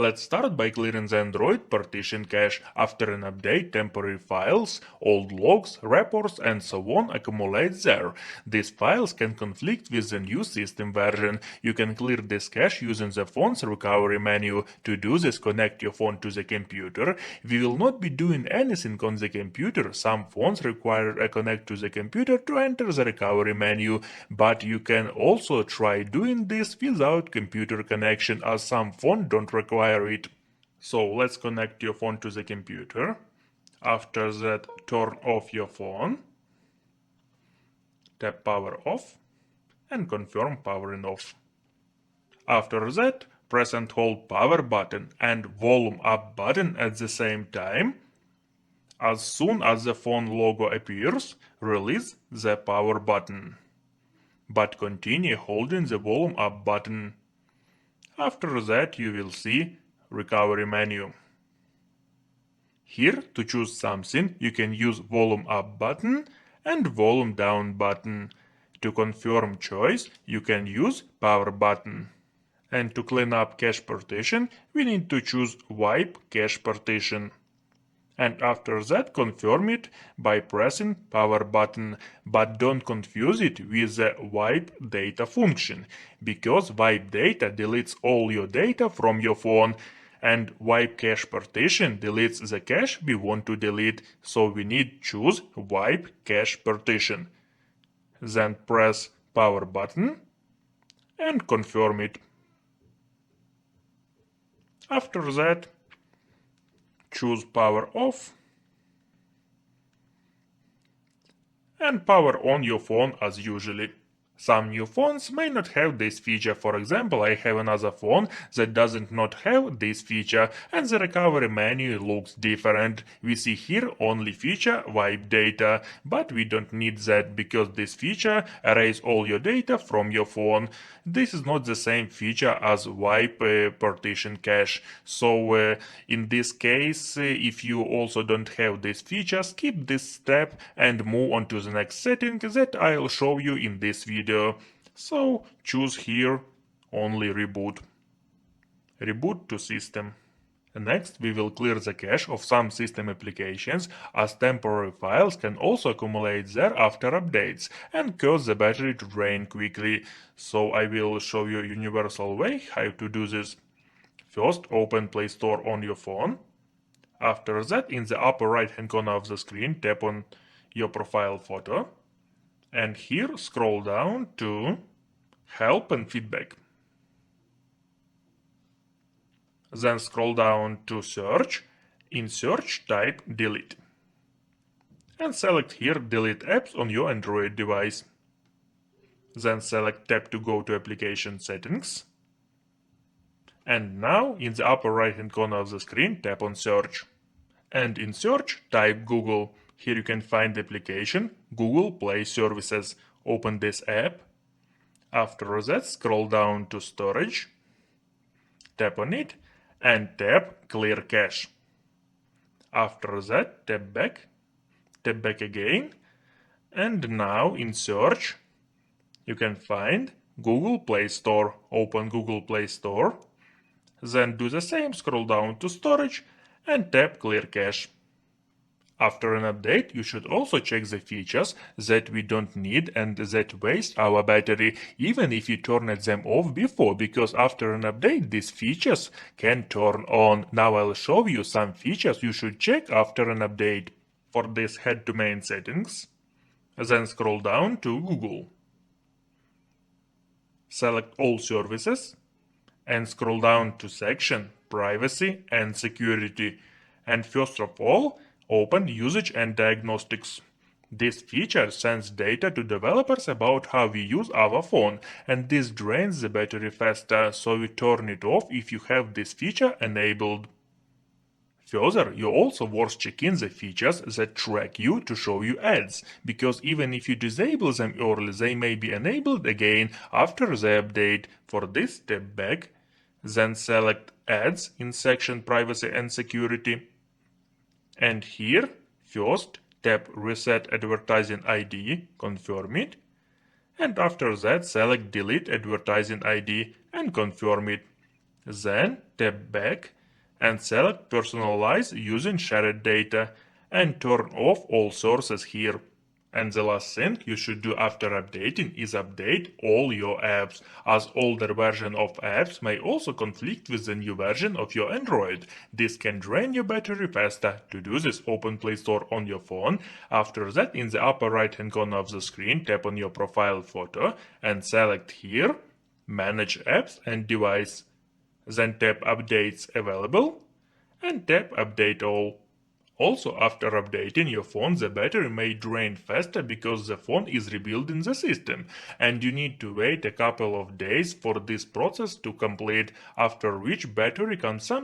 Let's start by clearing the Android partition cache. After an update, temporary files, old logs, reports and so on accumulate there. These files can conflict with the new system version. You can clear this cache using the phone's recovery menu. To do this, connect your phone to the computer. We will not be doing anything on the computer. Some phones require a connect to the computer to enter the recovery menu, but you can also try doing this without computer connection, as some phones don't require it. So let's connect your phone to the computer. After that, turn off your phone, tap power off and confirm powering off. After that, press and hold power button and volume up button at the same time. As soon as the phone logo appears, release the power button, but continue holding the volume up button. After that, you will see recovery menu. Here, to choose something, you can use volume up button and volume down button. To confirm choice, you can use power button. And to clean up cache partition, we need to choose wipe cache partition. And after that, confirm it by pressing power button, but don't confuse it with the wipe data function, because wipe data deletes all your data from your phone, and wipe cache partition deletes the cache we want to delete, so we need to choose wipe cache partition. Then press power button and confirm it. After that, choose power off and power on your phone as usually. Some new phones may not have this feature. For example, I have another phone that doesn't not have this feature, and the recovery menu looks different. We see here only feature wipe data, but we don't need that because this feature erase all your data from your phone. This is not the same feature as wipe partition cache. So in this case, if you also don't have this feature, skip this step and move on to the next setting that I'll show you in this video. So choose here only reboot. Reboot to system. Next, we will clear the cache of some system applications, as temporary files can also accumulate there after updates and cause the battery to drain quickly. So I will show you a universal way how to do this. First, open Play Store on your phone. After that, in the upper right hand corner of the screen, tap on your profile photo. And here scroll down to Help and Feedback. Then scroll down to Search. In Search, type Delete. And select here Delete Apps on your Android device. Then select Tap to go to Application Settings. And now, in the upper right hand corner of the screen, tap on Search. And in Search, type Google. Here you can find the application Google Play Services. Open this app. After that, scroll down to Storage, tap on it, and tap Clear Cache. After that, tap back again, and now in Search, you can find Google Play Store. Open Google Play Store, then do the same, scroll down to Storage, and tap Clear Cache. After an update, you should also check the features that we don't need and that waste our battery, even if you turned them off before, because after an update, these features can turn on. Now I'll show you some features you should check after an update. For this, head to Main Settings, then scroll down to Google. Select All Services, and scroll down to section Privacy and Security. And first of all, open Usage and Diagnostics. This feature sends data to developers about how we use our phone, and this drains the battery faster, so we turn it off if you have this feature enabled. Further, you also worth checking the features that track you to show you ads, because even if you disable them early, they may be enabled again after the update. For this, step back, then select Ads in section Privacy and Security. And here, first, tap Reset Advertising ID, confirm it. And after that, select Delete Advertising ID and confirm it. Then tap back and select Personalize using shared data and turn off all sources here. And the last thing you should do after updating is update all your apps, as older version of apps may also conflict with the new version of your Android. This can drain your battery faster. To do this, open Play Store on your phone. After that, in the upper right hand corner of the screen, tap on your profile photo and select here Manage Apps and Device. Then tap Updates Available and tap Update All. Also, after updating your phone, the battery may drain faster because the phone is rebuilding the system, and you need to wait a couple of days for this process to complete, after which battery consumption